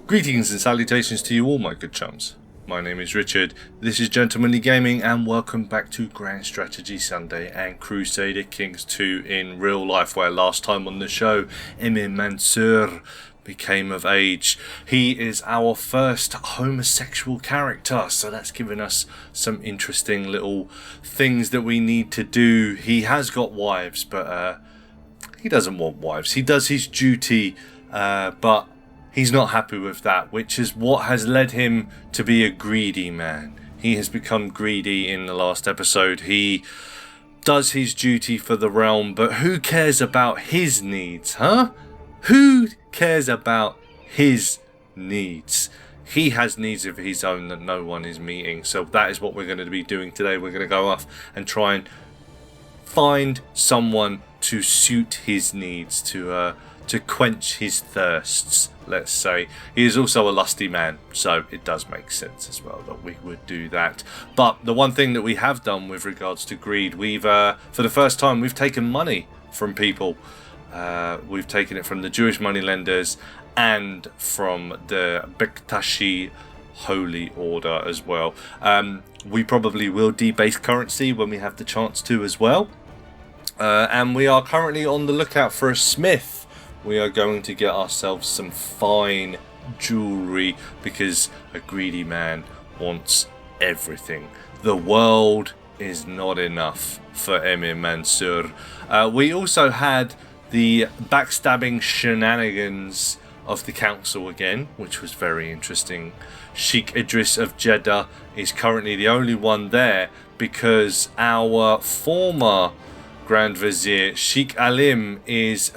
Greetings and salutations to you all, my good chums. My name is Richard, this is Gentlemanly Gaming, and welcome back to Grand Strategy Sunday and Crusader Kings 2 in real life, where last time on the show, Emir Mansur became of age. He is our first homosexual character, so that's given us some interesting little things that we need to do. He has got wives, but he doesn't want wives. He does his duty, but he's not happy with that, which is what has led him to be a greedy man. He has become greedy in the last episode. He does his duty for the realm, but who cares about his needs, huh? Who cares about his needs? He has needs of his own that no one is meeting. So that is what we're going to be doing today. We're going to go off and try and find someone to suit his needs, to quench his thirsts, let's say. He is also a lusty man, so it does make sense as well that we would do that. But the one thing that we have done with regards to greed, we've for the first time, we've taken money from people. We've taken it from the Jewish moneylenders and from the Bektashi Holy Order as well. We probably will debase currency when we have the chance to as well. And we are currently on the lookout for a smith. We are going to get ourselves some fine jewelry because a greedy man wants everything. The world is not enough for Emir Mansur. We also had the backstabbing shenanigans of the council again, which was very interesting. Sheikh Idris of Jeddah is currently the only one there because our former Grand Vizier Sheikh Alim is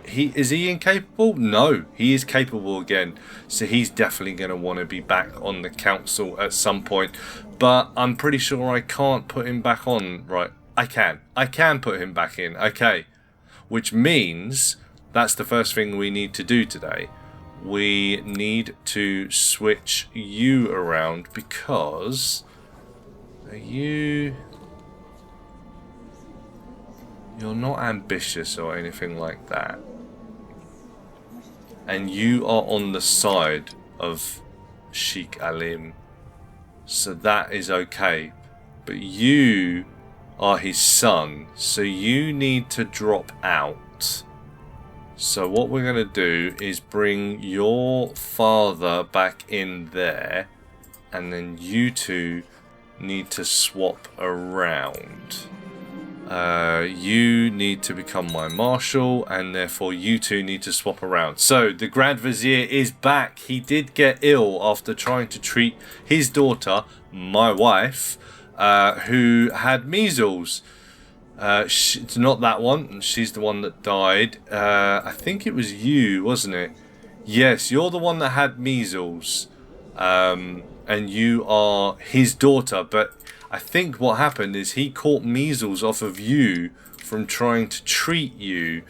he incapable? No, he is capable again. So he's definitely going to want to be back on the council at some point. But I'm pretty sure I can't put him back on. Right, I can put him back in. Okay, which means that's the first thing we need to do today. We need to switch you around because you're not ambitious or anything like that. And you are on the side of Sheikh Alim. So that is okay. But you are his son. So you need to drop out. So what we're going to do is bring your father back in there. And then you two need to swap around. You need to become my marshal, and therefore you two need to swap around. So the Grand Vizier is back. He did get ill after trying to treat his daughter, my wife, who had measles. It's not that one. She's the one that died. I think it was you, wasn't it? Yes, you're the one that had measles. And you are his daughter, but I think what happened is he caught measles off of you from trying to treat you,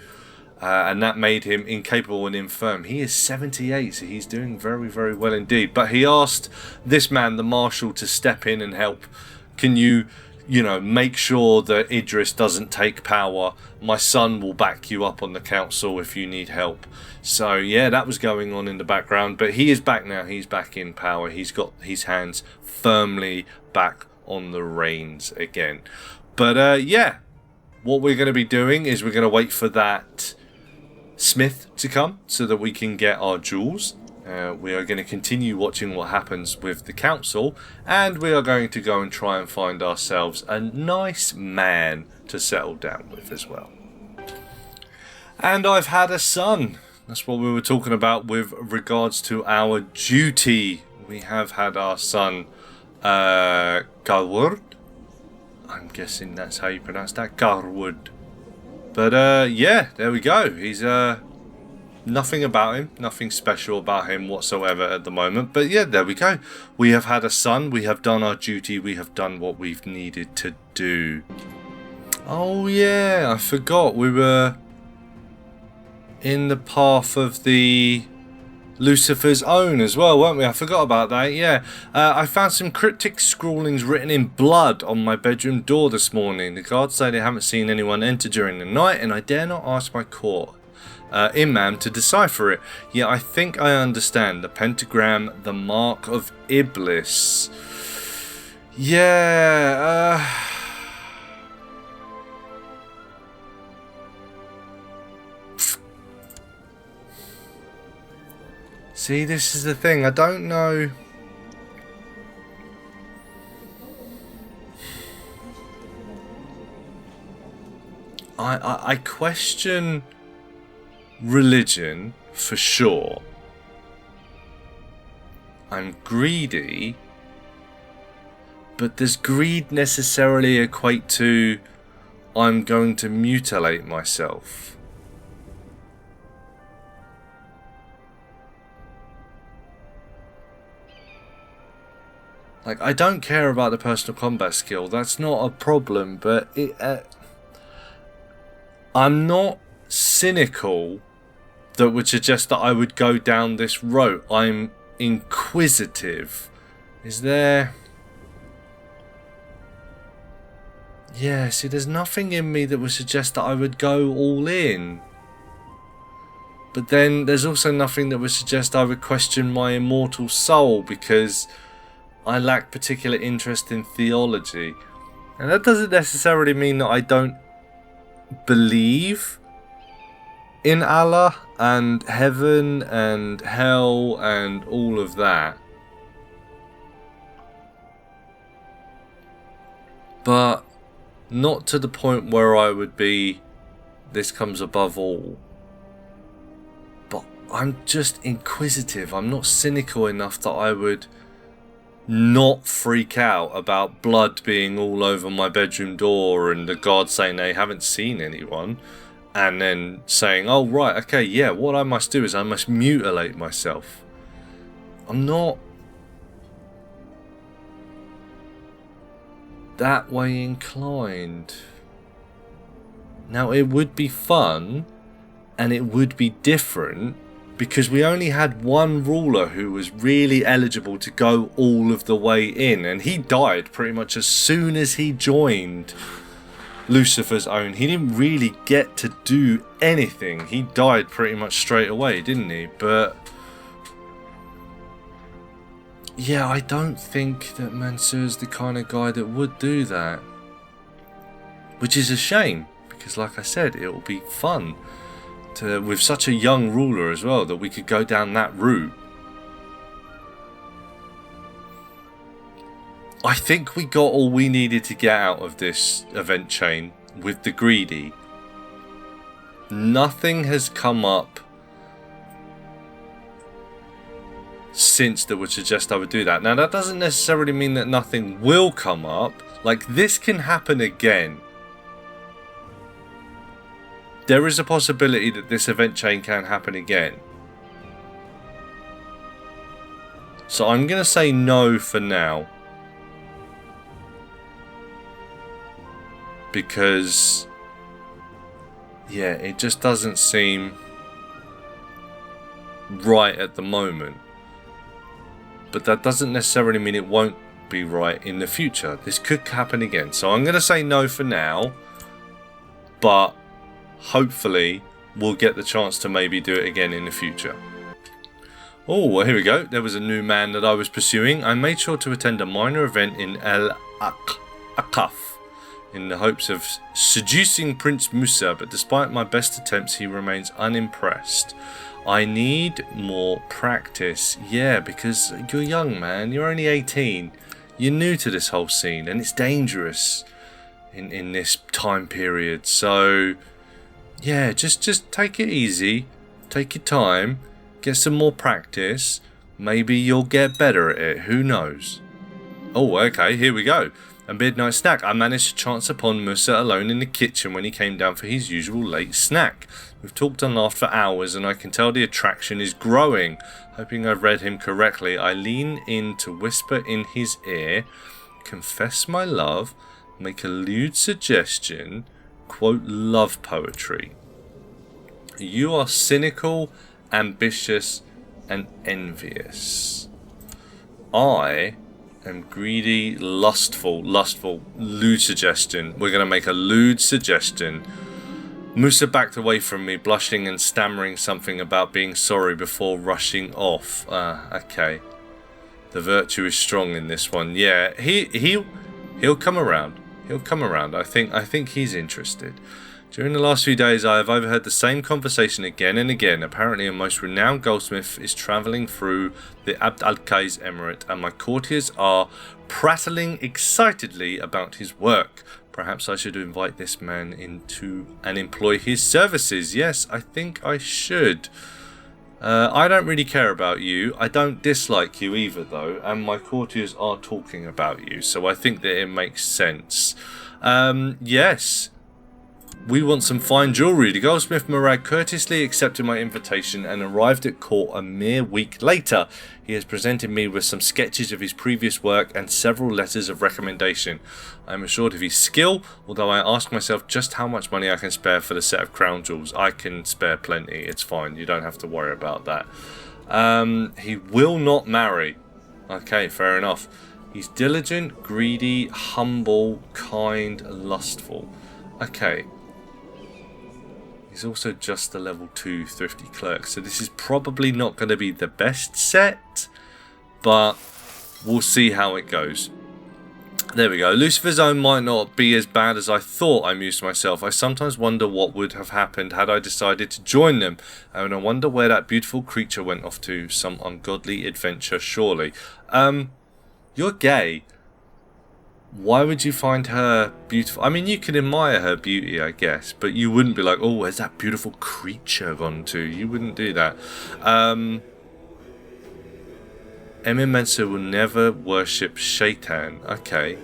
and that made him incapable and infirm. He is 78, so he's doing very, very well indeed. But he asked this man, the marshal, to step in and help. Can you make sure that Idris doesn't take power? My son will back you up on the council if you need help. So yeah, that was going on in the background, but he is back now. He's back in power. He's got his hands firmly back on the reins again. But yeah, what we're going to be doing is we're going to wait for that smith to come so that we can get our jewels. We are going to continue watching what happens with the council, and we are going to go and try and find ourselves a nice man to settle down with as well. And I've had a son. That's what we were talking about with regards to our duty. We have had our son Garwood. I'm guessing that's how you pronounce that, Garwood. But yeah, there we go. He's nothing about him, nothing special about him whatsoever at the moment. But yeah, there we go. We have had a son. We have done our duty. We have done what we've needed to do. Oh yeah, I forgot. We were in the path of the Lucifer's own as well, weren't we? I forgot about that, yeah. I found some cryptic scrawlings written in blood on my bedroom door this morning. The guards say they haven't seen anyone enter during the night, and I dare not ask my court. imam to decipher it. Yeah, I think I understand. The pentagram, the mark of Iblis. Yeah, see, this is the thing. I don't know. I question religion for sure. I'm greedy, but does greed necessarily equate to I'm going to mutilate myself? Like, I don't care about the personal combat skill, that's not a problem, but I'm not cynical that would suggest that I would go down this road. I'm inquisitive. Is there... Yeah, see, there's nothing in me that would suggest that I would go all in. But then there's also nothing that would suggest I would question my immortal soul because I lack particular interest in theology. And that doesn't necessarily mean that I don't believe in Allah and heaven and hell and all of that. But not to the point where I would be, this comes above all. But I'm just inquisitive. I'm not cynical enough that I would not freak out about blood being all over my bedroom door and the guards saying they haven't seen anyone, and then saying, oh right, okay, yeah, what I must do is I must mutilate myself. I'm not that way inclined. Now, it would be fun and it would be different because we only had one ruler who was really eligible to go all of the way in, and he died pretty much as soon as he joined Lucifer's Own. He didn't really get to do anything. He died pretty much straight away, didn't he? But yeah, I don't think that Mansur's the kind of guy that would do that, which is a shame because, like I said, it will be fun with such a young ruler as well, that we could go down that route. I think we got all we needed to get out of this event chain with the greedy. Nothing has come up since that would suggest I would do that. Now, that doesn't necessarily mean that nothing will come up. Like, this can happen again. There is a possibility that this event chain can happen again. So I'm going to say no for now. Because, yeah, it just doesn't seem right at the moment. But that doesn't necessarily mean it won't be right in the future. This could happen again. So I'm going to say no for now. But hopefully we'll get the chance to maybe do it again in the future. Oh, well, here we go. There was a new man that I was pursuing. I made sure to attend a minor event in Al-Aqaf in the hopes of seducing Prince Musa, but despite my best attempts, he remains unimpressed. I need more practice. Yeah, because you're young, man. You're only 18. You're new to this whole scene, and it's dangerous in this time period. So yeah, just take it easy, take your time, get some more practice, maybe you'll get better at it, who knows. Oh, okay, here we go. A midnight snack. I managed to chance upon Musa alone in the kitchen when he came down for his usual late snack. We've talked and laughed for hours and I can tell the attraction is growing. Hoping I've read him correctly, I lean in to whisper in his ear, confess my love, make a lewd suggestion, quote love poetry. You are cynical, ambitious, and envious. I am greedy, lustful, lewd suggestion. We're going to make a lewd suggestion. Musa backed away from me, blushing and stammering something about being sorry before rushing off. Okay. The virtue is strong in this one. Yeah, he'll come around. He'll come around. I think he's interested. During the last few days, I have overheard the same conversation again and again. Apparently, a most renowned goldsmith is travelling through the Abd al-Qais Emirate, and my courtiers are prattling excitedly about his work. Perhaps I should invite this man into and employ his services. Yes, I think I should. I don't really care about you. I don't dislike you either, though, and my courtiers are talking about you, so I think that it makes sense. Yes. We want some fine jewellery. The goldsmith Murad courteously accepted my invitation and arrived at court a mere week later. He has presented me with some sketches of his previous work and several letters of recommendation. I am assured of his skill, although I ask myself just how much money I can spare for the set of crown jewels. I can spare plenty, it's fine, you don't have to worry about that. He will not marry. Okay, fair enough. He's diligent, greedy, humble, kind, lustful. Okay. He's also just a level 2 thrifty clerk, so this is probably not going to be the best set, but we'll see how it goes. There we go. Lucifer's Own might not be as bad as I thought, I mused to myself. I sometimes wonder what would have happened had I decided to join them, and I wonder where that beautiful creature went off to. Some ungodly adventure, surely. You're gay. Why would you find her beautiful? I mean, you can admire her beauty, I guess, but you wouldn't be like, oh, where's that beautiful creature gone to? You wouldn't do that. Emir Mansur will never worship Shaitan. Okay.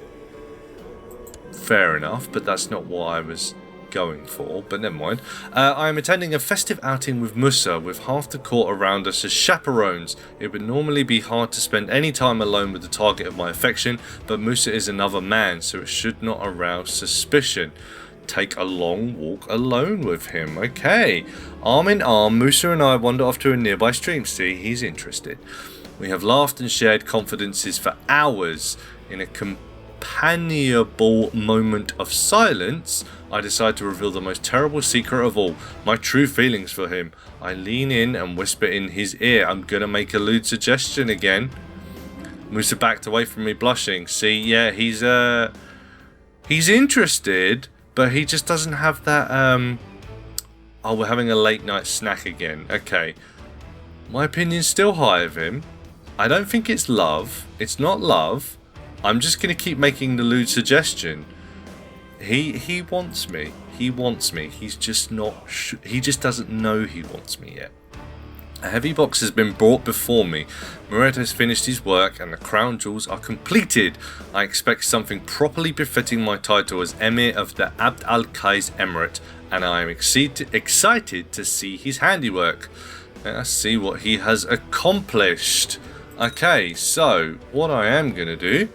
Fair enough, but that's not what I was going for, but never mind. I am attending a festive outing with Musa, with half the court around us as chaperones. It would normally be hard to spend any time alone with the target of my affection, but Musa is another man, so it should not arouse suspicion. Take a long walk alone with him. Okay. Arm in arm, Musa and I wander off to a nearby stream. See, he's interested. We have laughed and shared confidences for hours. In a companionable moment of silence, I decide to reveal the most terrible secret of all, my true feelings for him. I lean in and whisper in his ear. I'm gonna make a lewd suggestion again. Musa backed away from me, blushing. See, yeah, he's interested, but he just doesn't have that, oh, we're having a late night snack again. Okay. My opinion's still high of him. I don't think it's love. It's not love. I'm just gonna keep making the lewd suggestion. He wants me. He wants me. He's just not. He just doesn't know he wants me yet. A heavy box has been brought before me. Murad has finished his work and the crown jewels are completed. I expect something properly befitting my title as Emir of the Abd al-Qais Emirate, and I am excited to see his handiwork. Let us see what he has accomplished. Okay, so what I am going to do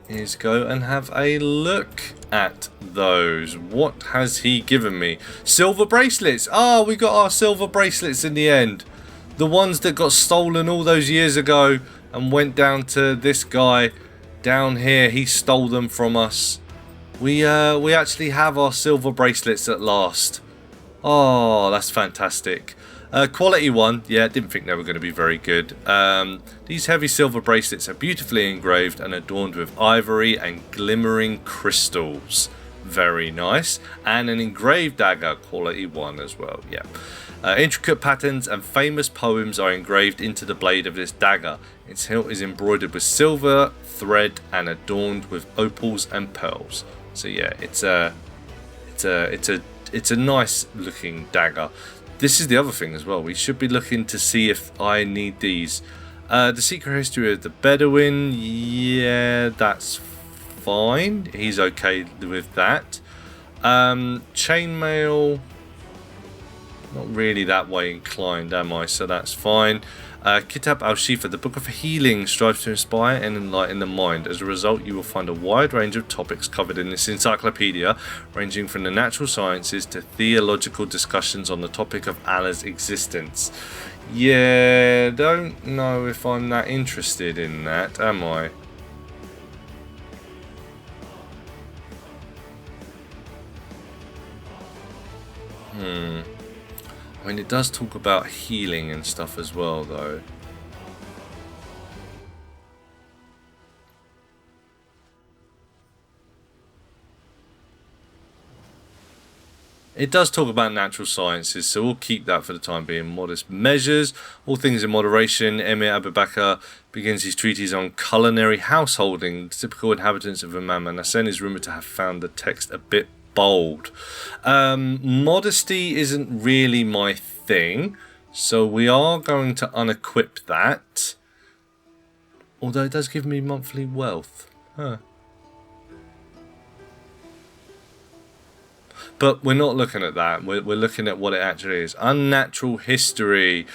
is go and have a look at those. What has he given me? Silver bracelets. Ah, we got our silver bracelets in the end. The ones that got stolen all those years ago and went down to this guy down here. He stole them from us. We actually have our silver bracelets at last. Oh, that's fantastic. Quality 1, yeah, didn't think they were going to be very good. These heavy silver bracelets are beautifully engraved and adorned with ivory and glimmering crystals. Very nice. And an engraved dagger, quality 1 as well, yeah. Intricate patterns and famous poems are engraved into the blade of this dagger. Its hilt is embroidered with silver thread and adorned with opals and pearls. So yeah, it's a nice looking dagger. This is the other thing as well. We should be looking to see if I need these. The secret history of the Bedouin. Yeah, that's fine. He's okay with that. Chainmail. Not really that way inclined, am I? So that's fine. Kitab al-Shifa, the Book of Healing, strives to inspire and enlighten the mind. As a result, you will find a wide range of topics covered in this encyclopedia, ranging from the natural sciences to theological discussions on the topic of Allah's existence. Yeah, don't know if I'm that interested in that, am I? I mean, it does talk about healing and stuff as well, though. It does talk about natural sciences, so we'll keep that for the time being. Modest measures, all things in moderation. Emir Abubakar begins his treatise on culinary householding. The typical inhabitants of Imam Nasen is rumoured to have found the text a bit bold. Modesty isn't really my thing, so we are going to unequip that. Although it does give me monthly wealth. Huh. But we're not looking at that. We're looking at what it actually is. Unnatural history.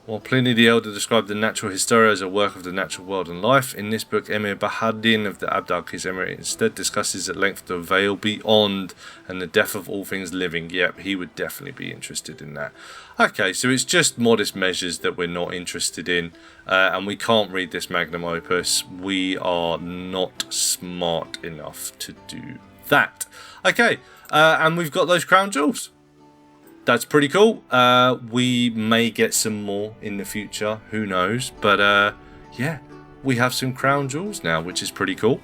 While Pliny the Elder described the natural hysteria as a work of the natural world and life, in this book, Emir Bahadin of the Abdalkis Emirate instead discusses at length the veil beyond and the death of all things living. Yep, he would definitely be interested in that. Okay, so it's just modest measures that we're not interested in, and we can't read this magnum opus. We are not smart enough to do that. Okay. And we've got those crown jewels. That's pretty cool. We may get some more in the future. Who knows? But yeah, we have some crown jewels now, which is pretty cool.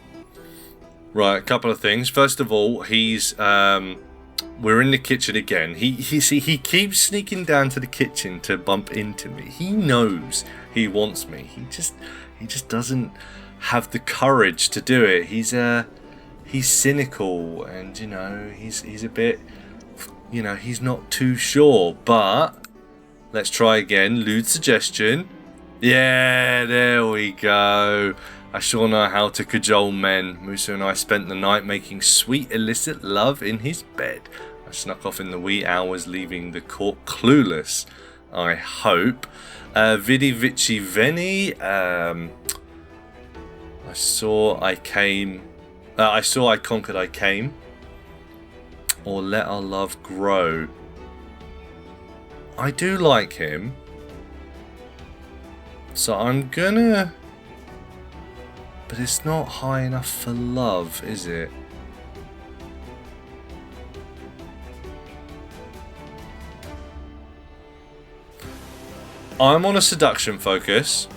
Right, a couple of things. First of all, we're in the kitchen again. He keeps sneaking down to the kitchen to bump into me. He knows he wants me. He just doesn't have the courage to do it. He's cynical, and he's a bit, he's not too sure. But let's try again. Lewd suggestion. Yeah, there we go. I sure know how to cajole men. Musa and I spent the night making sweet illicit love in his bed. I snuck off in the wee hours, leaving the court clueless, I hope. Vidi vici veni. I saw, I conquered, I came. Or let our love grow. I do like him. So I'm gonna... But it's not high enough for love, is it? I'm on a seduction focus.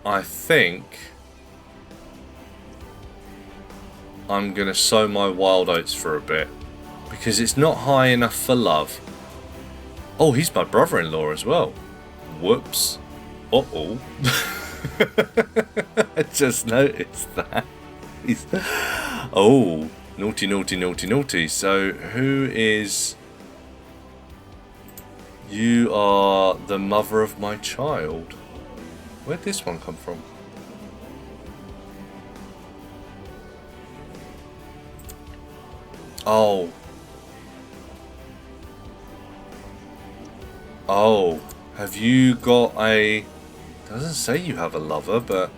I think I'm going to sow my wild oats for a bit, because it's not high enough for love. Oh, he's my brother-in-law as well. Whoops. Uh-oh. I just noticed that. Oh, naughty, naughty, naughty, naughty. So, who is... You are the mother of my child. Where'd this one come from? Oh. Oh. Have you got a... Doesn't say you have a lover, but...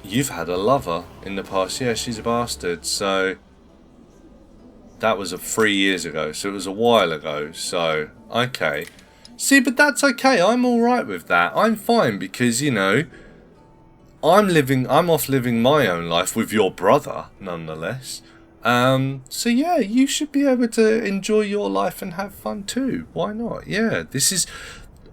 You've had a lover in the past. Yeah, she's a bastard, so... That was 3 years ago, so it was a while ago, so... Okay. See, but that's okay. I'm alright with that. I'm fine, because, I'm off living my own life with your brother, nonetheless. So yeah, you should be able to enjoy your life and have fun too. Why not? Yeah, this is...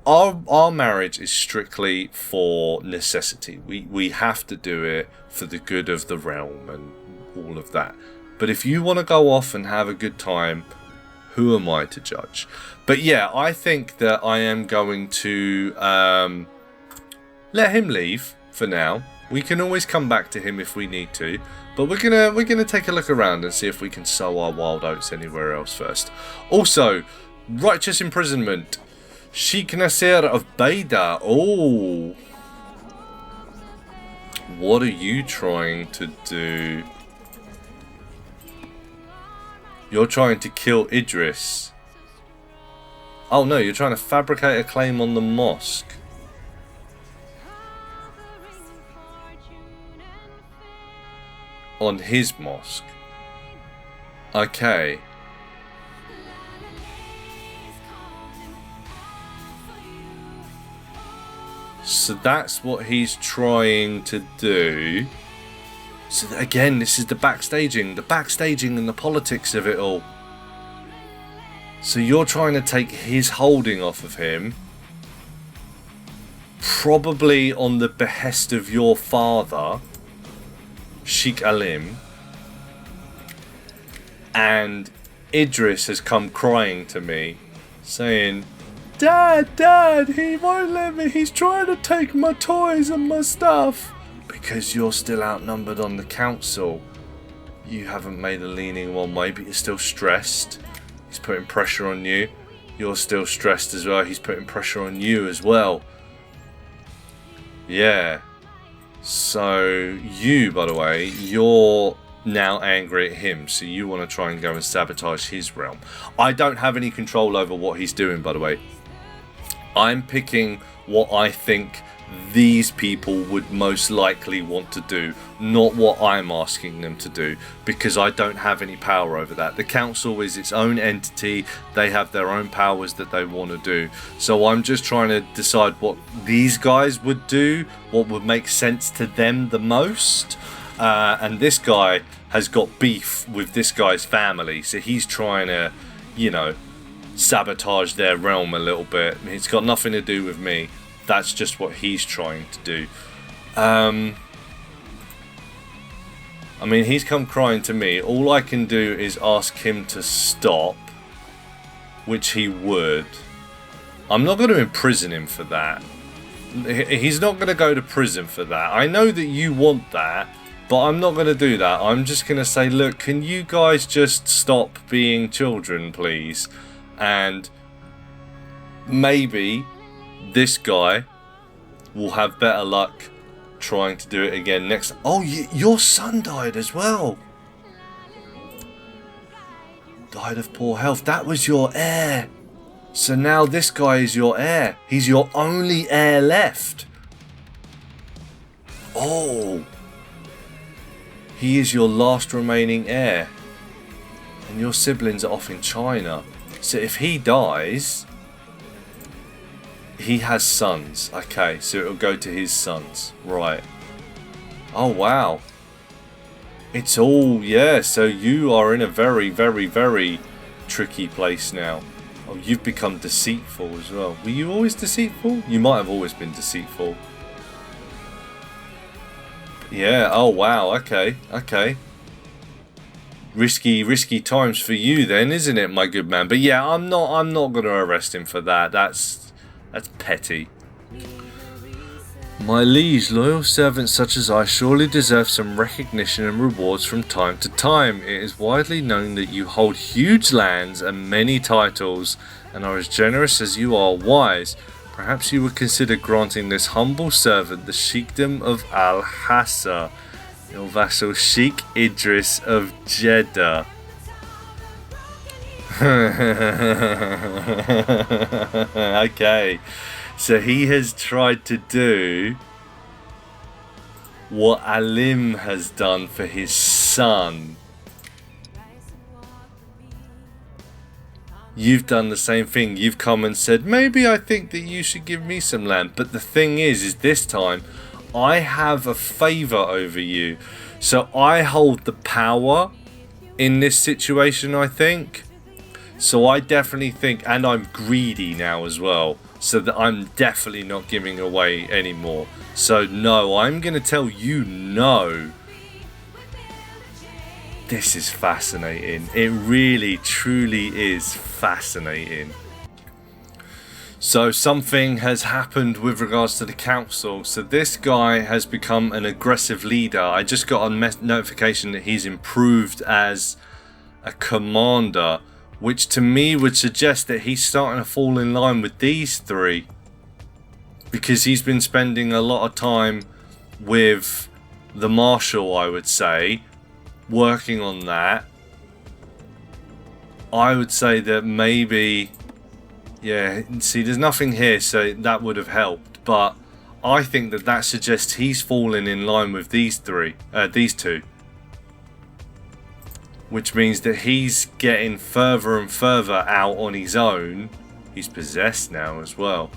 Our marriage is strictly for necessity. We have to do it for the good of the realm and all of that. But if you want to go off and have a good time, who am I to judge? But yeah, I think that I am going to let him leave for now. We can always come back to him if we need to. But we're gonna take a look around and see if we can sow our wild oats anywhere else first. Also, righteous imprisonment. Sheikh Nasser of Baida. Oh. What are you trying to do? You're trying to kill Idris. Oh no, you're trying to fabricate a claim on the mosque. On his mosque. Okay. So that's what he's trying to do. So again, this is the backstaging and the politics of it all. So you're trying to take his holding off of him, probably on the behest of your father, CKII, and Idris has come crying to me, saying, Dad, he won't let me, he's trying to take my toys and my stuff. Because you're still outnumbered on the council, you haven't made a leaning one way, but you're still stressed. He's putting pressure on you. You're still stressed as well. He's putting pressure on you as well. Yeah. So you, by the way, you're now angry at him. So you want to try and go and sabotage his realm. I don't have any control over what he's doing, by the way. I'm picking what I think these people would most likely want to do, not what I'm asking them to do, because I don't have any power over that. The council is its own entity. They have their own powers that they want to do. So I'm just trying to decide what these guys would do, what would make sense to them the most. And this guy has got beef with this guy's family, so he's trying to, you know, sabotage their realm a little bit. It's got nothing to do with me. That's just what he's trying to do. I mean, he's come crying to me. All I can do is ask him to stop, which he would. I'm not going to imprison him for that. He's not going to go to prison for that. I know that you want that, but I'm not going to do that. I'm just going to say, look, can you guys just stop being children, please? And maybe this guy will have better luck trying to do it again next. Oh, your son died as well. Died of poor health. That was your heir. So now this guy is your heir. He's your only heir left. Oh. He is your last remaining heir. And your siblings are off in China. So if he dies, he has sons. Okay, so it'll go to his sons. Right. Oh, wow. It's all, yeah, so you are in a very, very, very tricky place now. Oh, you've become deceitful as well. Were you always deceitful? You might have always been deceitful. Yeah, oh, wow, okay, okay. Risky times for you then, isn't it, my good man? But yeah, I'm not going to arrest him for that. That's petty. My liege, loyal servants such as I surely deserve some recognition and rewards from time to time. It is widely known that you hold huge lands and many titles, and are as generous as you are wise. Perhaps you would consider granting this humble servant the Sheikdom of Al-Hassa, your vassal Sheikh Idris of Jeddah. Okay, so he has tried to do what Alim has done for his son. You've done the same thing. You've come and said, maybe I think that you should give me some land. But the thing is this time I have a favour over you. So I hold the power in this situation, I think. So I definitely think, and I'm greedy now as well, so that I'm definitely not giving away anymore. So no, I'm going to tell you no. This is fascinating. It really, truly is fascinating. So something has happened with regards to the council. So this guy has become an aggressive leader. I just got a notification that he's improved as a commander, which to me would suggest that he's starting to fall in line with these three, because he's been spending a lot of time with the marshal, I would say, working on that. I would say that maybe, yeah, see, there's nothing here, so that would have helped, but I think that that suggests he's fallen in line with these two. Which means that he's getting further and further out on his own. He's possessed now as well.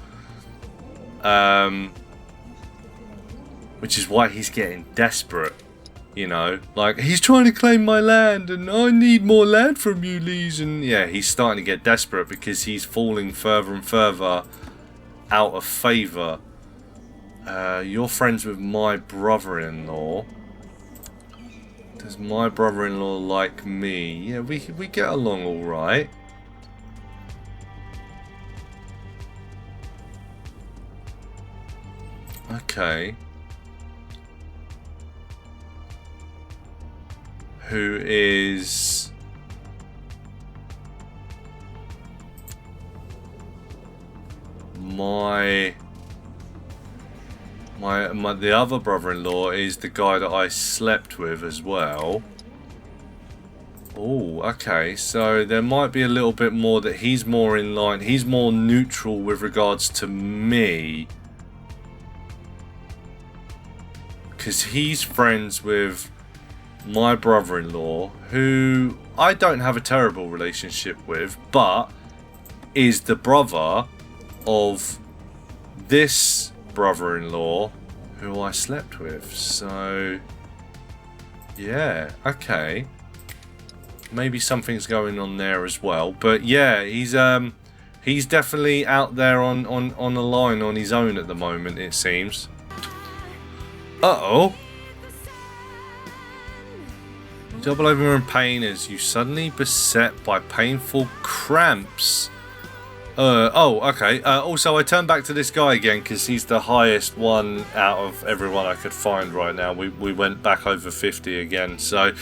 Which is why he's getting desperate. You know, like, he's trying to claim my land and I need more land from you, Liege. And yeah, he's starting to get desperate because he's falling further and further out of favour. You're friends with my brother-in-law. Does my brother-in-law like me? Yeah, we get along all right. Okay. Who is... the other brother-in-law is the guy that I slept with as well. Oh, okay, so there might be a little bit more that he's more in line. He's more neutral with regards to me. Because he's friends with my brother-in-law, who I don't have a terrible relationship with, but is the brother of this brother-in-law who I slept with. So yeah, okay, maybe something's going on there as well. But yeah, he's definitely out there on a line on his own at the moment, it seems. Uh-oh. Double over in pain as you suddenly beset by painful cramps. Oh, okay. Also, I turned back to this guy again because he's the highest one out of everyone I could find right now. We went back over 50 again. So,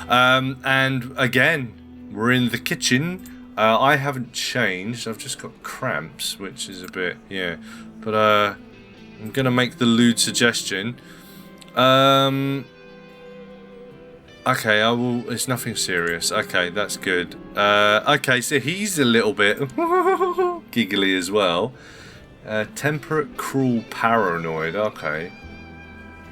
and again, we're in the kitchen. I haven't changed. I've just got cramps, which is a bit, yeah. But I'm going to make the lewd suggestion. Okay, I will. It's nothing serious. Okay, that's good. Okay, so he's a little bit giggly as well. Temperate, cruel, paranoid. Okay,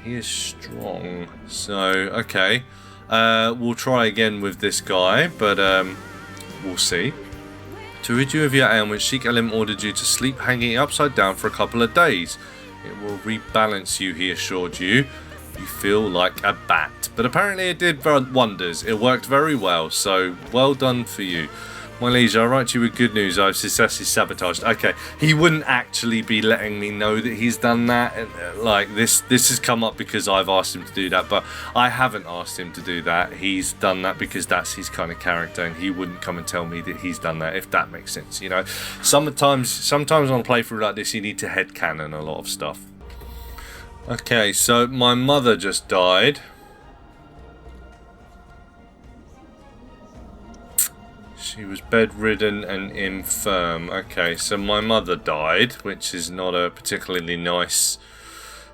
he is strong. So okay, we'll try again with this guy, but we'll see. To rid you of your ailment, CKII ordered you to sleep hanging upside down for a couple of days. It will rebalance you, he assured you. You feel like a bat. But apparently it did wonders. It worked very well, so well done for you. My liege, I write you with good news. I've successfully sabotaged. Okay, he wouldn't actually be letting me know that he's done that. Like, this has come up because I've asked him to do that, but I haven't asked him to do that. He's done that because that's his kind of character, and he wouldn't come and tell me that he's done that, if that makes sense, you know. Sometimes on a playthrough like this, you need to headcanon a lot of stuff. Okay, so my mother just died. She was bedridden and infirm. Okay, so my mother died, which is not a particularly nice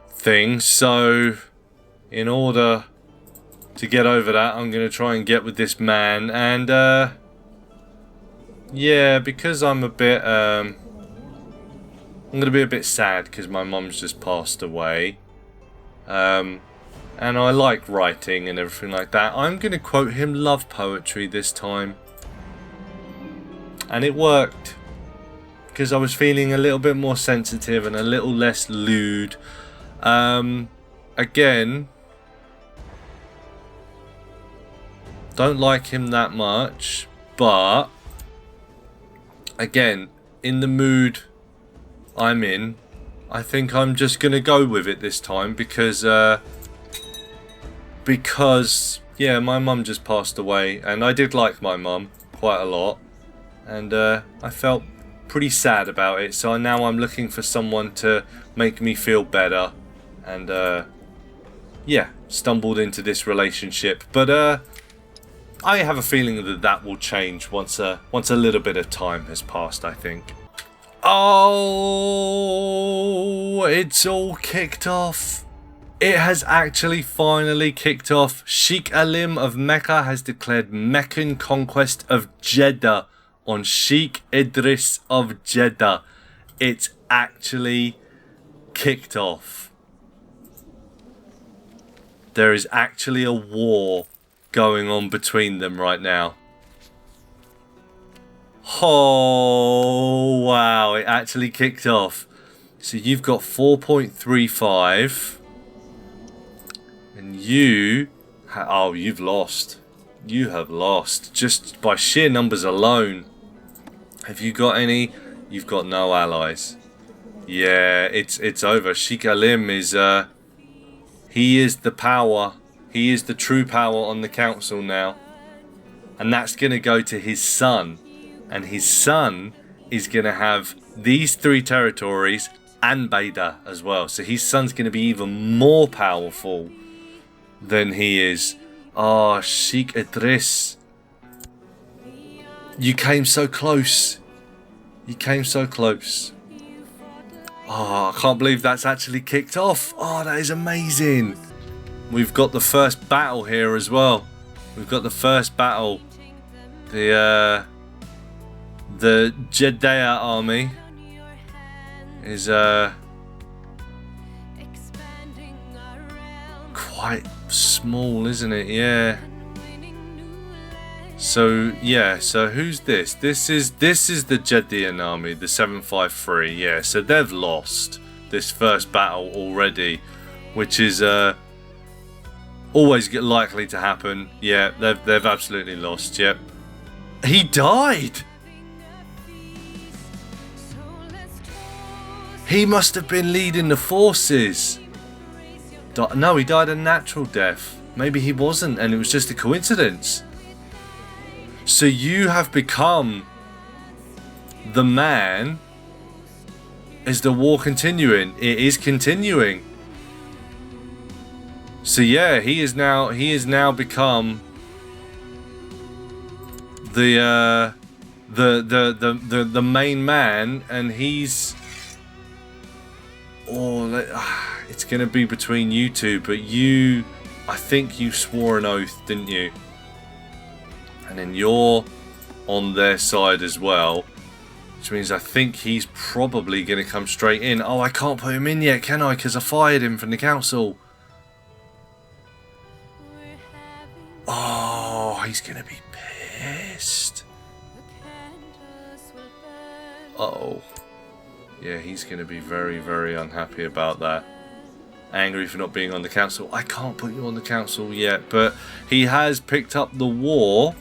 thing. So, in order to get over that, I'm going to try and get with this man. And, yeah, because I'm a bit, I'm going to be a bit sad because my mum's just passed away. And I like writing and everything like that. I'm going to quote him love poetry this time. And it worked. Because I was feeling a little bit more sensitive and a little less lewd. Again, don't like him that much. But, again, in the mood I'm in, I think I'm just going to go with it this time because, yeah, my mum just passed away and I did like my mum quite a lot and I felt pretty sad about it, so now I'm looking for someone to make me feel better and, yeah, stumbled into this relationship, but I have a feeling that that will change once a little bit of time has passed, I think. Oh, it's all kicked off. It has actually finally kicked off. CKII of Mecca has declared Meccan conquest of Jeddah on Sheikh Idris of Jeddah. It's actually kicked off. There is actually a war going on between them right now. Oh, wow, it actually kicked off. So you've got 4.35 and you Oh, you've lost. You have lost. Just by sheer numbers alone. Have you got any? You've got no allies. Yeah, it's over. CKII is he is the power. He is the true power on the council now. And that's gonna go to his son. And his son is gonna have these 3 territories and Beda as well. So his son's gonna be even more powerful than he is. Oh, Sheikh Idris. You came so close. You came so close. Oh, I can't believe that's actually kicked off. Oh, that is amazing. We've got the first battle here as well. We've got the first battle. The Jeddah army is quite small, isn't it? Yeah. So yeah, so who's this? This is the Jeddian army, the 753. Yeah, so they've lost this first battle already, which is always likely to happen. Yeah, they've absolutely lost. Yep. He died. He must have been leading the forces. No, he died a natural death. Maybe he wasn't, and it was just a coincidence. So you have become the man. Is the war continuing? It is continuing. So yeah, he is now become the main man, and he's it's gonna be between you two, but I think you swore an oath, didn't you? And then you're on their side as well, which means I think he's probably going to come straight in. Oh, I can't put him in yet, can I? Because I fired him from the council. Oh, he's going to be pissed. Uh-oh. Yeah, he's going to be very, very unhappy about that. Angry for not being on the council. I can't put you on the council yet, but he has picked up the war.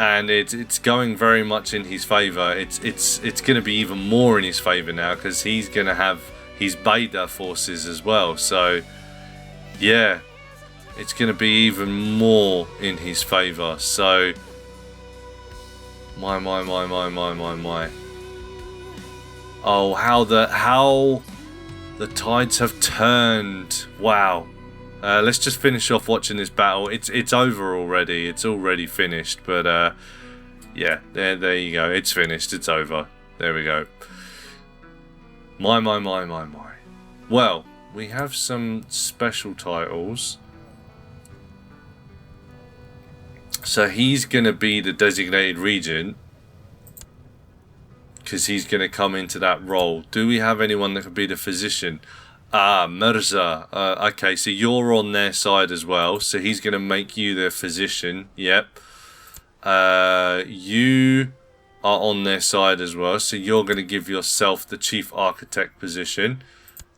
And it's going very much in his favour. It's going to be even more in his favour now, because he's going to have his Beda forces as well. So, yeah, it's going to be even more in his favour. So, my. Oh, how the tides have turned. Wow. Let's just finish off watching this battle. It's over already. It's already finished. But yeah, there you go. It's finished. It's over. There we go. My. Well, we have some special titles. So he's gonna be the designated regent, because he's gonna come into that role. Do we have anyone that could be the physician? Ah, Mirza. Okay, so you're on their side as well. So he's going to make you their physician. Yep. You are on their side as well. So you're going to give yourself the chief architect position.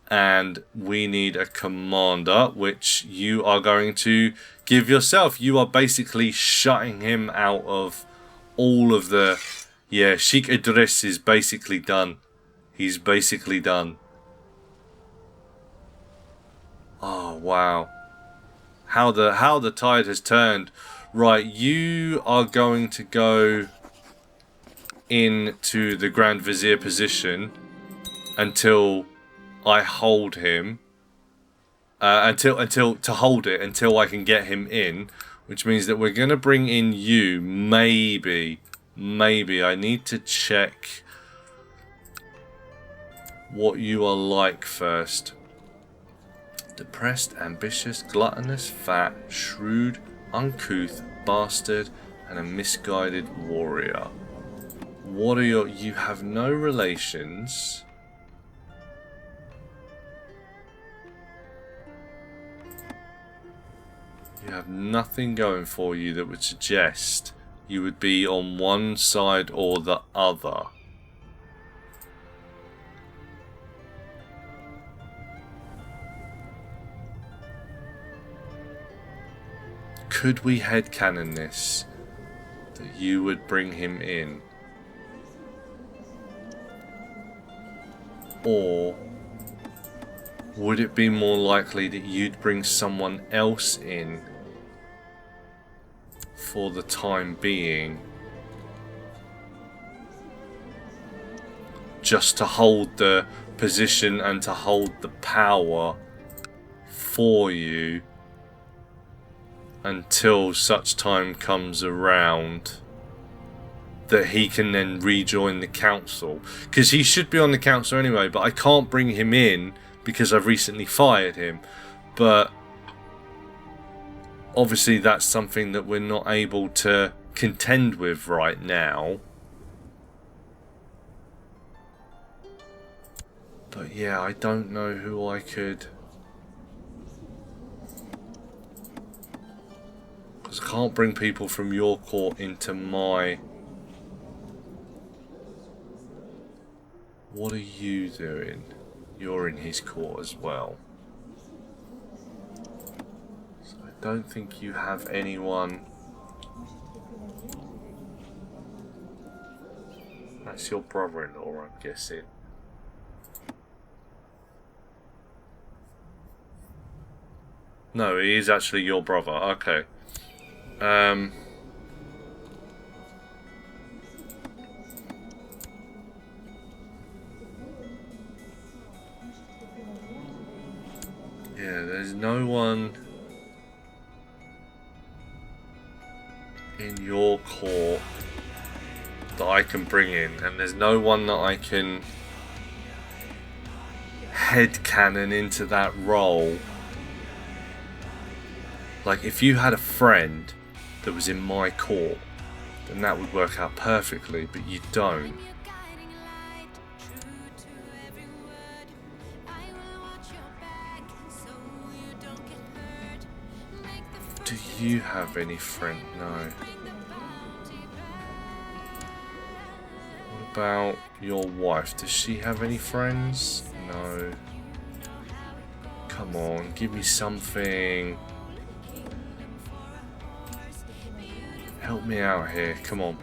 And we need a commander, which you are going to give yourself. You are basically shutting him out of all of the... Yeah, Sheikh Idris is basically done. He's basically done. Oh wow, how the tide has turned. Right, you are going to go into the Grand Vizier position until I hold him. Until I can get him in, which means that we're gonna bring in you. Maybe I need to check what you are like first. Depressed, ambitious, gluttonous, fat, shrewd, uncouth, bastard, and a misguided warrior. What are your... You have no relations. You have nothing going for you that would suggest you would be on one side or the other. could we headcanon this? That you would bring him in? Or would it be more likely that you'd bring someone else in for the time being, just to hold the position and to hold the power for you until such time comes around that he can then rejoin the council? Because he should be on the council anyway, but I can't bring him in because I've recently fired him. But obviously that's something that we're not able to contend with right now. But yeah, I don't know who I could... because I can't bring people from your court into my... What are you doing? You're in his court as well. So I don't think you have anyone... That's your brother-in-law, I'm guessing. No, he is actually your brother. Okay. Yeah, there's no one in your court that I can bring in, and there's no one that I can headcanon into that role. Like, if you had a friend that was in my court, then that would work out perfectly, but you don't. Do you have any friend? No. What about your wife? Does she have any friends? No. Come on, give me something. Help me out here, come on.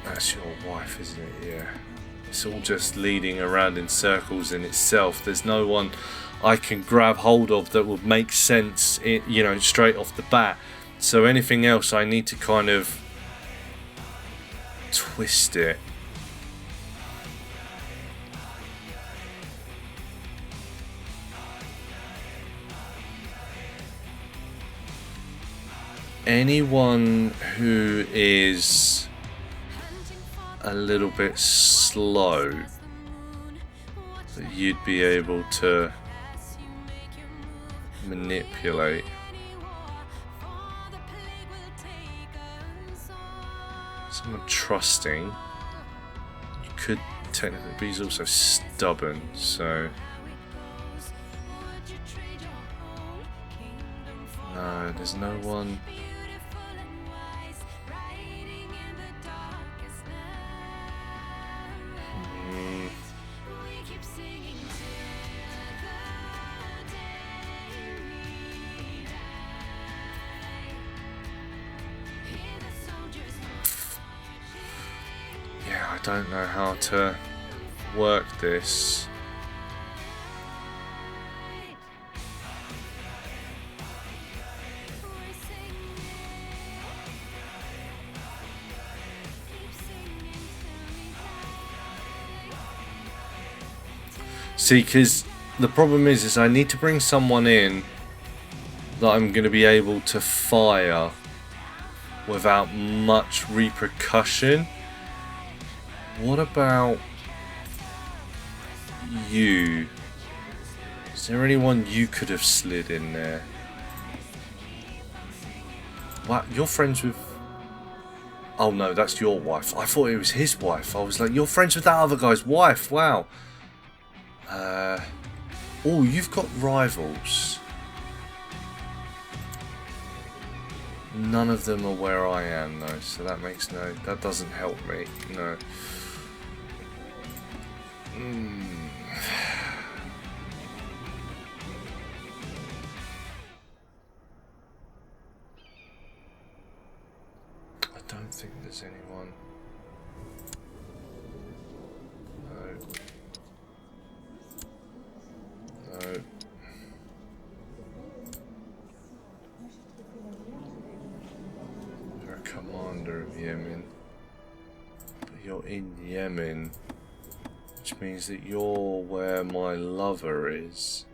That's your wife, isn't it? Yeah. It's all just leading around in circles in itself. There's no one I can grab hold of that would make sense, you know, straight off the bat. So anything else, I need to kind of twist it. Anyone who is a little bit slow that you'd be able to manipulate. Someone trusting. You could technically, but he's also stubborn, so... No, there's no one... I don't know how to work this. See, because the problem is I need to bring someone in that I'm going to be able to fire without much repercussion. What about you? Is there anyone you could have slid in there? What? You're friends with... Oh no, that's your wife. I thought it was his wife. I was like, you're friends with that other guy's wife. Wow. Oh, you've got rivals. None of them are where I am though, so that makes no... that doesn't help me, no. I don't think there's anyone. No. No. You're a commander of Yemen. But you're in Yemen. Which means that you're where my lover is.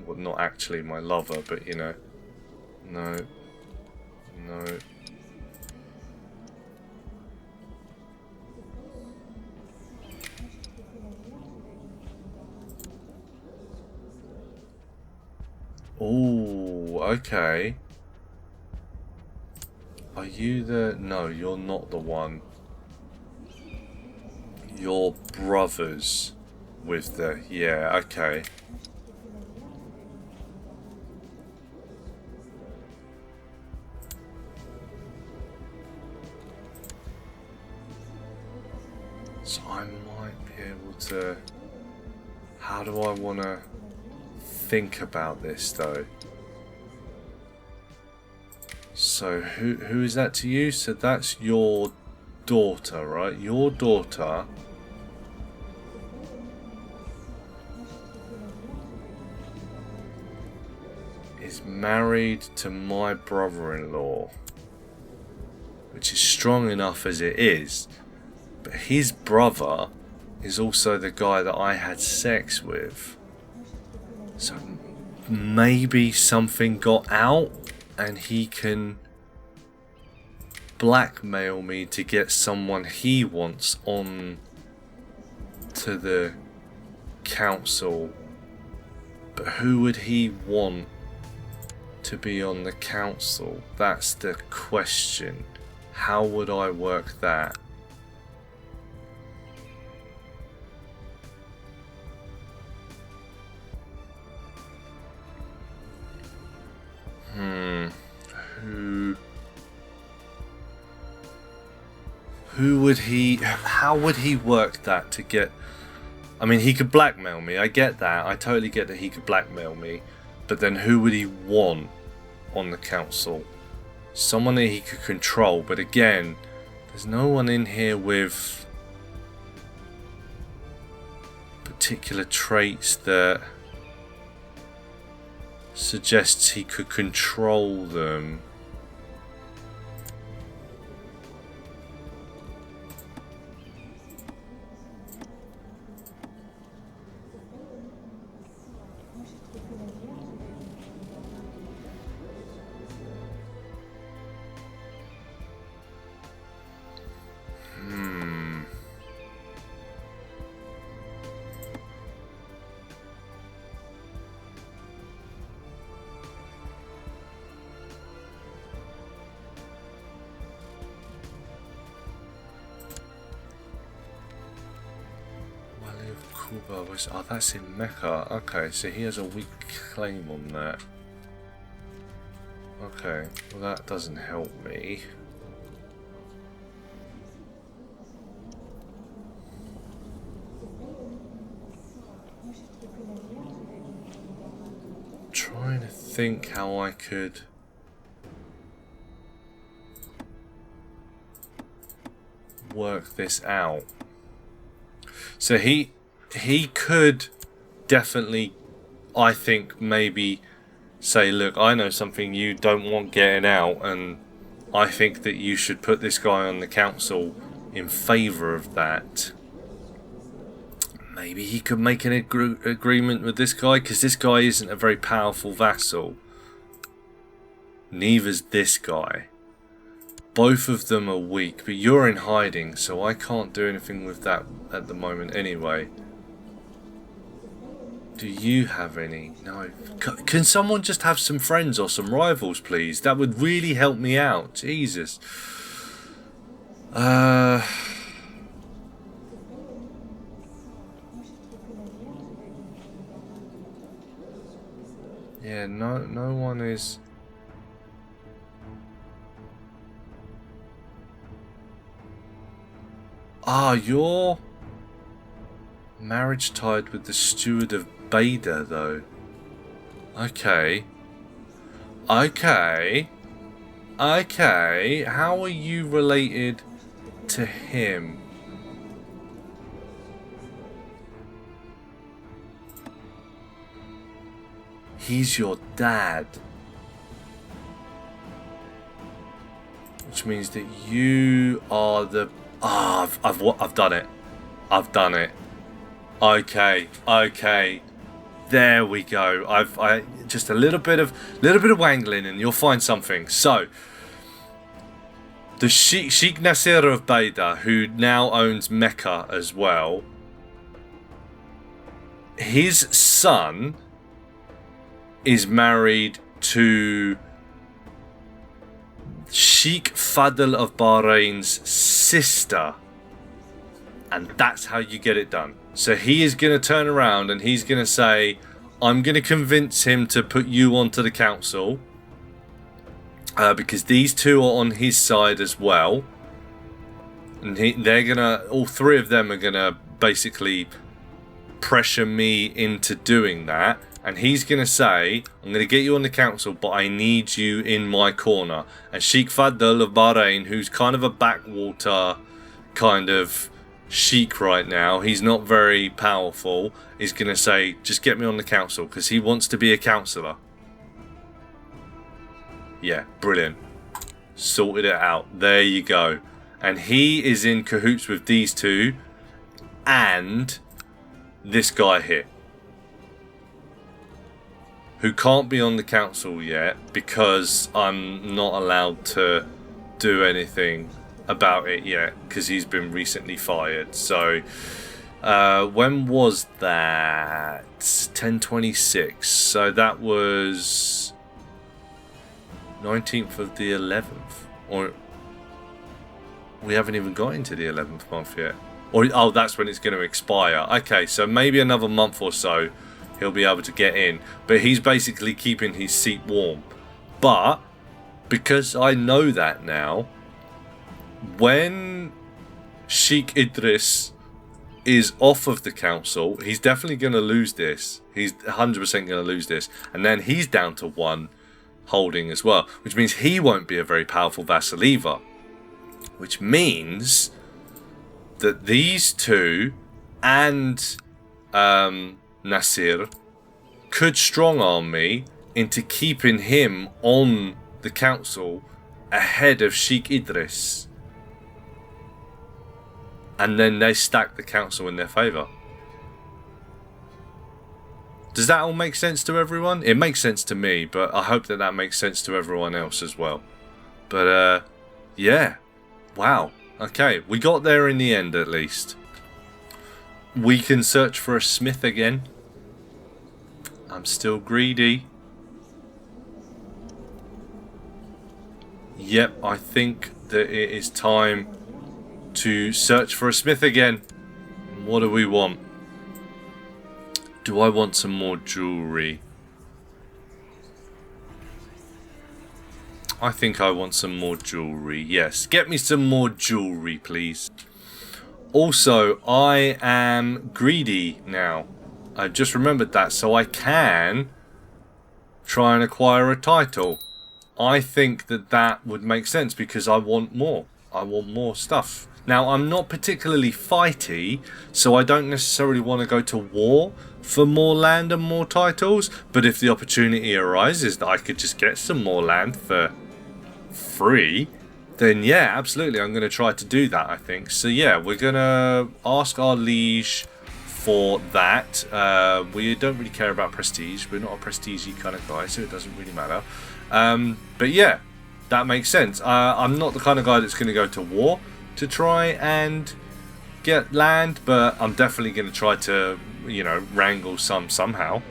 Well, not actually my lover, but you know. No. No. Oh, okay. Are you the... no, you're not the one. Your brothers with the... yeah, okay. So I might be able to... how do I want to think about this though? So who is that to you? So that's your daughter, right? Your daughter is married to my brother-in-law, which is strong enough as it is, but his brother is also the guy that I had sex with. So maybe something got out and he can blackmail me to get someone he wants on to the council. But who would he want to be on the council? That's the question. How would I work that? Who would he... how would he work that to get... I mean, he could blackmail me, I get that, I totally get that he could blackmail me, but then who would he want on the council? Someone that he could control, but again, there's no one in here with particular traits that suggests he could control them. Oh, that's in Mecca. Okay, so he has a weak claim on that. Okay, well that doesn't help me. I'm trying to think how I could work this out. So he could definitely, I think, maybe say, look, I know something you don't want getting out, and I think that you should put this guy on the council in favour of that. Maybe he could make an agreement with this guy, because this guy isn't a very powerful vassal. Neither's this guy. Both of them are weak, but you're in hiding, so I can't do anything with that at the moment anyway. Do you have any? No. Can someone just have some friends or some rivals, please? That would really help me out. Jesus. Yeah, no one is... Ah, you're marriage tied with the steward of Beda, though. Okay. Okay. Okay. How are you related to him? He's your dad. Which means that you are the... Ah, I've done it. I've done it. Okay. Okay. There we go. I just a little bit of wangling and you'll find something. So the Sheikh Nasir of Beda, who now owns Mecca as well, his son is married to Sheikh Fadl of Bahrain's sister, and that's how you get it done. So he is going to turn around and he's going to say, I'm going to convince him to put you onto the council because these two are on his side as well. And they're going to, all three of them are going to basically pressure me into doing that. And he's going to say, I'm going to get you on the council, but I need you in my corner. And Sheikh Fadl of Bahrain, who's kind of a backwater kind of sheikh right now, he's not very powerful, is going to say, just get me on the council, because he wants to be a councillor. Yeah, brilliant. Sorted it out. There you go. And he is in cahoots with these two and this guy here, who can't be on the council yet because I'm not allowed to do anything about it yet because he's been recently fired. So when was that? 10/26. So that was 19th of the 11th, or we haven't even got into the 11th month yet. Or oh, that's when it's going to expire. Okay, so maybe another month or so he'll be able to get in, but he's basically keeping his seat warm. But because I know that now, when Sheikh Idris is off of the council, he's definitely going to lose this. He's 100% going to lose this. And then he's down to one holding as well, which means he won't be a very powerful vassal either. Which means that these two and Nasir could strong arm me into keeping him on the council ahead of Sheikh Idris. And then they stack the council in their favour. Does that all make sense to everyone? It makes sense to me, but I hope that that makes sense to everyone else as well. But yeah, wow. Okay, we got there in the end at least. We can search for a smith again. I'm still greedy. Yep, I think that it is time to search for a smith again. What do we want? Do I want some more jewellery? I think I want some more jewellery. Yes, get me some more jewellery, please. Also, I am greedy now. I've just remembered that, so I can try and acquire a title. I think that that would make sense because I want more. I want more stuff. Now, I'm not particularly fighty, so I don't necessarily want to go to war for more land and more titles. But if the opportunity arises that I could just get some more land for free, then yeah, absolutely, I'm going to try to do that, I think. So yeah, we're going to ask our liege for that. We don't really care about prestige. We're not a prestige kind of guy, so it doesn't really matter. But yeah, that makes sense. I'm not the kind of guy that's going to go to war to try and get land, but I'm definitely going to try to, you know, wrangle somehow.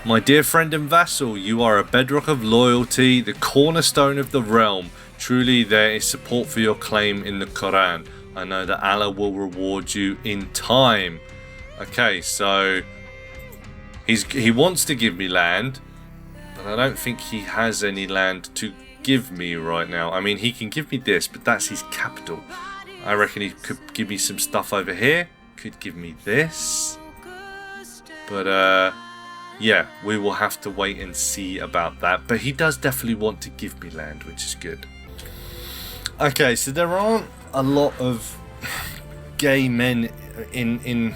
My dear friend and vassal, you are a bedrock of loyalty, the cornerstone of the realm. Truly there is support for your claim in the Quran. I know that Allah will reward you in time. Okay, so he wants to give me land, but I don't think he has any land to give me right now. I mean, he can give me this, but that's his capital. I reckon he could give me some stuff over here. Could give me this. But yeah, we will have to wait and see about that. But he does definitely want to give me land, which is good. Okay, so there aren't a lot of gay men in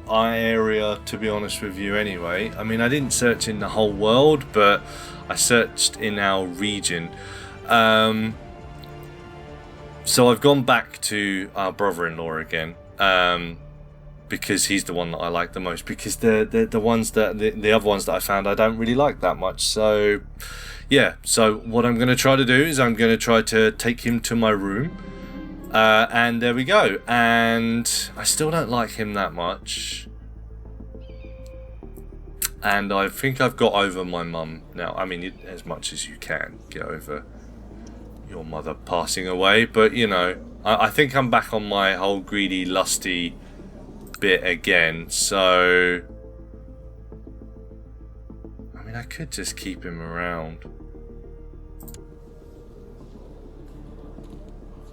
our area, to be honest with you, anyway. I mean, I didn't search in the whole world, but I searched in our region. So I've gone back to our brother-in-law again, because he's the one that I like the most. Because the ones that the other ones that I found, I don't really like that much. So yeah, so what I'm going to try to do is I'm going to try to take him to my room. And there we go. And I still don't like him that much. And I think I've got over my mum now. I mean, as much as you can get over your mother passing away. But, you know, I think I'm back on my whole greedy, lusty bit again. So, I mean, I could just keep him around.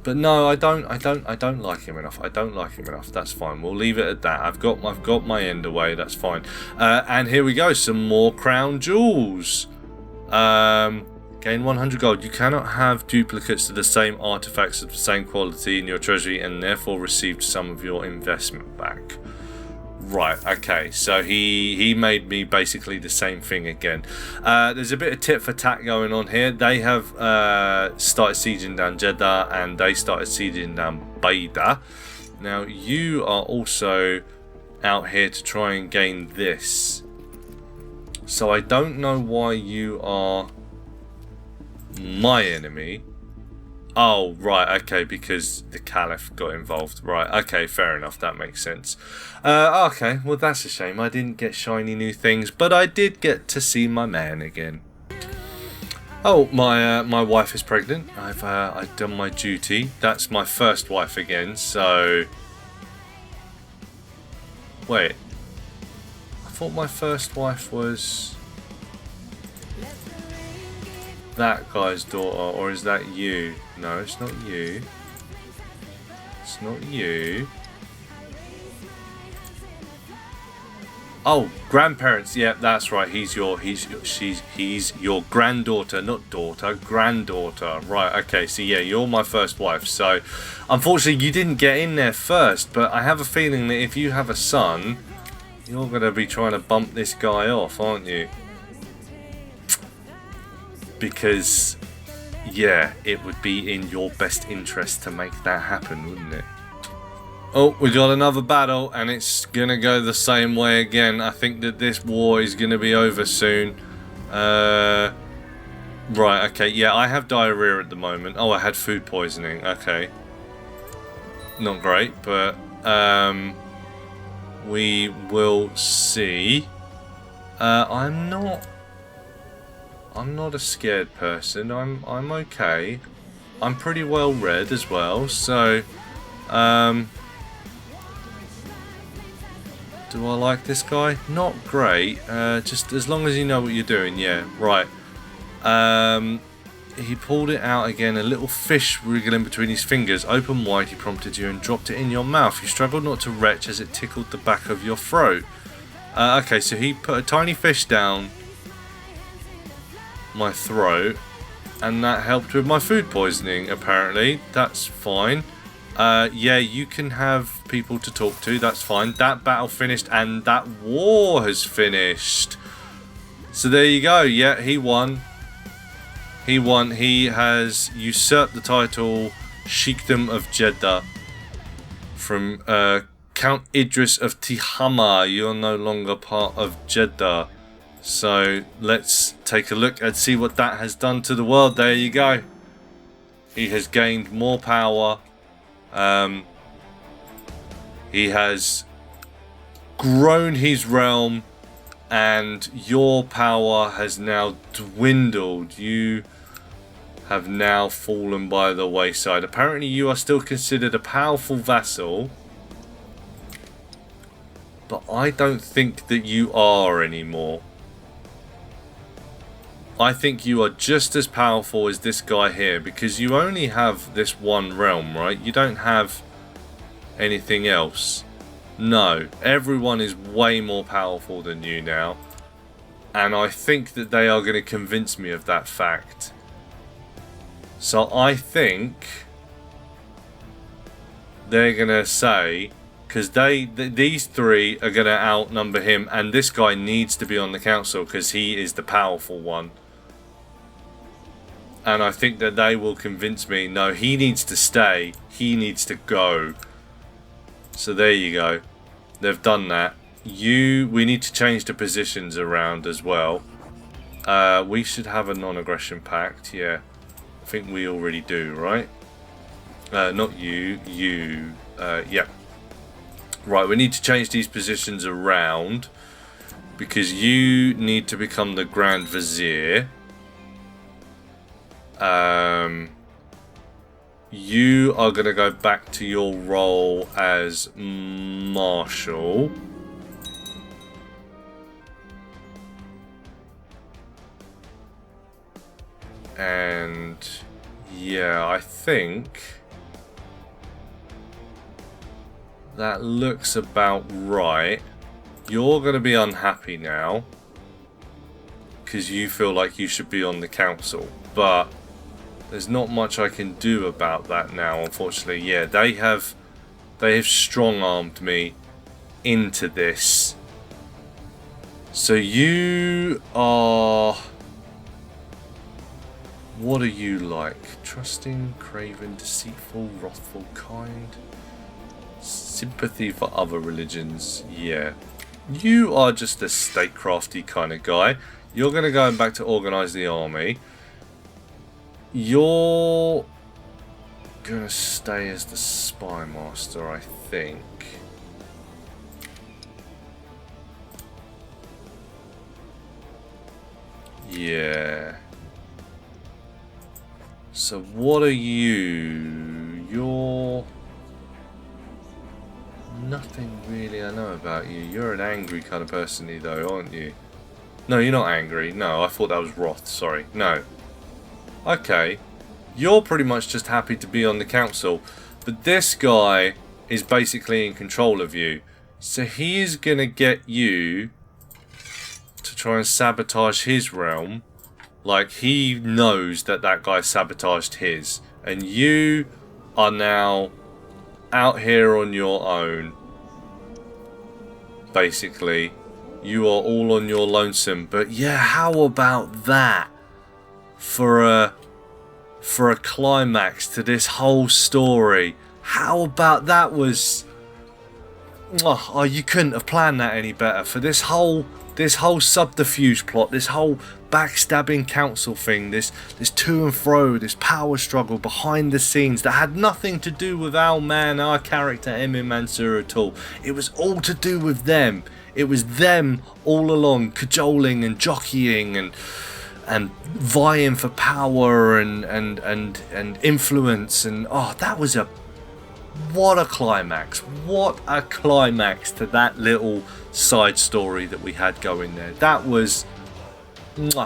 But no, I don't like him enough. I don't like him enough. That's fine. We'll leave it at that. I've got my end away. That's fine. And here we go. Some more crown jewels. Gain 100 gold. You cannot have duplicates to the same artifacts of the same quality in your treasury, and therefore received some of your investment back. Right, okay, so he made me basically the same thing again. There's a bit of tit for tat going on here. They have started sieging down Jeddah, and they started sieging down Baida. Now you are also out here to try and gain this. So I don't know why you are my enemy. Oh, right, okay, because the Caliph got involved. Right, okay, fair enough, that makes sense. Okay, well, that's a shame. I didn't get shiny new things, but I did get to see my man again. Oh, my wife is pregnant. I've done my duty. That's my first wife again, so... Wait. I thought my first wife was... that guy's daughter, or is that you? No, it's not you. It's not you. Oh, grandparents. Yeah, that's right. He's your granddaughter, not daughter, granddaughter. Right. Okay. So yeah, you're my first wife. So, unfortunately, you didn't get in there first. But I have a feeling that if you have a son, you're gonna be trying to bump this guy off, aren't you? Because, yeah, it would be in your best interest to make that happen, wouldn't it? Oh, we got another battle, and it's gonna go the same way again. I think that this war is gonna be over soon. Right, okay, yeah, I have diarrhea at the moment. Oh, I had food poisoning, okay. Not great, but, we will see. I'm not a scared person. I'm okay. I'm pretty well read as well. So, do I like this guy? Not great. Just as long as you know what you're doing. Yeah, right. He pulled it out again. A little fish wriggling between his fingers. Open wide, he prompted you and dropped it in your mouth. You struggled not to retch as it tickled the back of your throat. Okay, so he put a tiny fish down my throat, and that helped with my food poisoning, apparently. That's fine. Yeah, you can have people to talk to, that's fine. That battle finished, and that war has finished. So there you go. Yeah, he won. He won. He has usurped the title Sheikhdom of Jeddah from Count Idris of Tihama. You're no longer part of Jeddah. So let's take a look and see what that has done to the world. There you go. He has gained more power. He has grown his realm, and your power has now dwindled. You have now fallen by the wayside. Apparently you are still considered a powerful vassal, but I don't think that you are anymore. I think you are just as powerful as this guy here, because you only have this one realm, right? You don't have anything else. No, everyone is way more powerful than you now. And I think that they are going to convince me of that fact. So I think they're going to say, because these three are going to outnumber him, and this guy needs to be on the council because he is the powerful one. And I think that they will convince me, no, he needs to stay, he needs to go. So there you go. They've done that. We need to change the positions around as well. We should have a non-aggression pact, yeah. I think we already do, right? Not you, yeah. Right, we need to change these positions around because you need to become the Grand Vizier. You are going to go back to your role as Marshal. And yeah, I think that looks about right. You're going to be unhappy now because you feel like you should be on the council, but there's not much I can do about that now, unfortunately. Yeah, they have strong-armed me into this. So you are... What are you like? Trusting, craven, deceitful, wrathful, kind. Sympathy for other religions. Yeah. You are just a statecrafty kind of guy. You're going to go back to organise the army. You're going to stay as the spy master, I think. Yeah. So what are you? You're... Nothing really I know about you. You're an angry kind of person though, aren't you? No, you're not angry. No, I thought that was wrath. Sorry. No. Okay. You're pretty much just happy to be on the council. But this guy is basically in control of you. So he is going to get you to try and sabotage his realm. Like, he knows that that guy sabotaged his. And you are now out here on your own. Basically. You are all on your lonesome. But yeah, how about that? For a climax to this whole story. How about that was... Oh, you couldn't have planned that any better. For this whole subterfuge plot, this whole backstabbing council thing, this to and fro, this power struggle behind the scenes that had nothing to do with our character Emir Mansur at all. It was all to do with them. It was them all along cajoling and jockeying and vying for power and influence, and oh, that was what a climax. What a climax to that little side story that we had going there. That was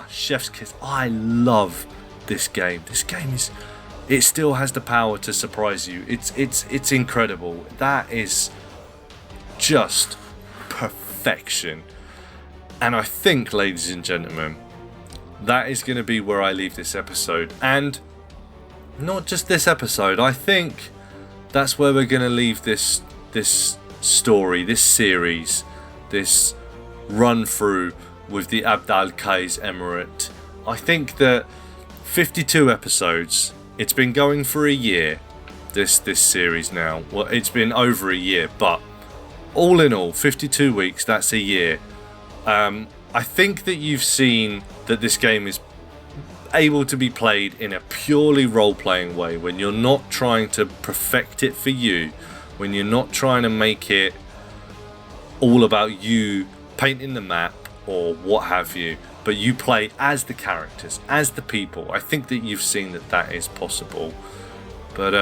chef's kiss. I love this game. This game it still has the power to surprise you. It's incredible. That is just perfection. And I think, ladies and gentlemen, that is going to be where I leave this episode. And not just this episode, I think that's where we're going to leave this story, this series, this run through with the Abd al-Qais Emirate. I think that 52 episodes, it's been going for a year, this series now. Well, it's been over a year, but all in all, 52 weeks, that's a year. I think that you've seen that this game is able to be played in a purely role-playing way, when you're not trying to perfect it for you, when you're not trying to make it all about you painting the map or what have you, but you play as the characters, as the people. I think that you've seen that is possible. But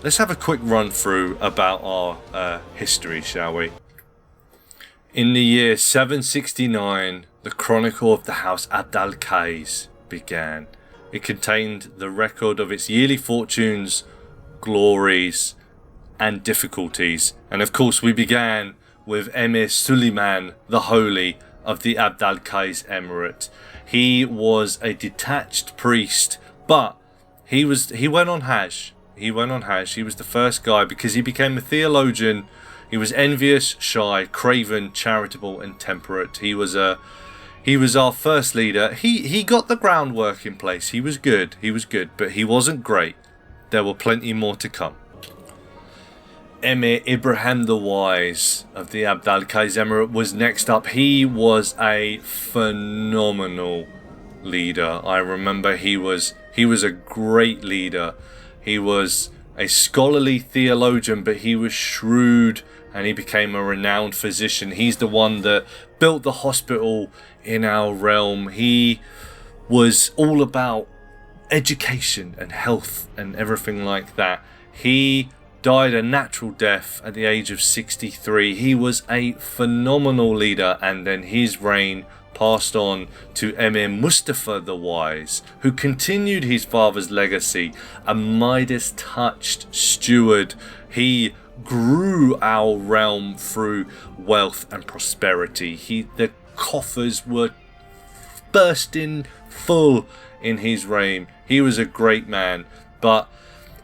let's have a quick run through about our history, shall we? In the year 769, the chronicle of the house Abd al-Qais began. It contained the record of its yearly fortunes, glories, and difficulties. And of course we began with Emir Suleiman the Holy of the Abd al-Qais Emirate. He was a detached priest, but he went on Hajj. He was the first guy because he became a theologian. He was envious, shy, craven, charitable, and temperate. He was our first leader. He got the groundwork in place. He was good, but he wasn't great. There were plenty more to come. Emir Ibrahim the Wise of the Abd al-Qais Emirate was next up. He was a phenomenal leader. I remember he was a great leader. He was a scholarly theologian, but he was shrewd, and he became a renowned physician. He's the one that built the hospital in our realm. He was all about education and health and everything like that. He died a natural death at the age of 63. He was a phenomenal leader, and then his reign passed on to Emir Mustafa the Wise, who continued his father's legacy, a Midas-touched steward. He grew our realm through wealth and prosperity. The coffers were bursting full in his reign. He was a great man, but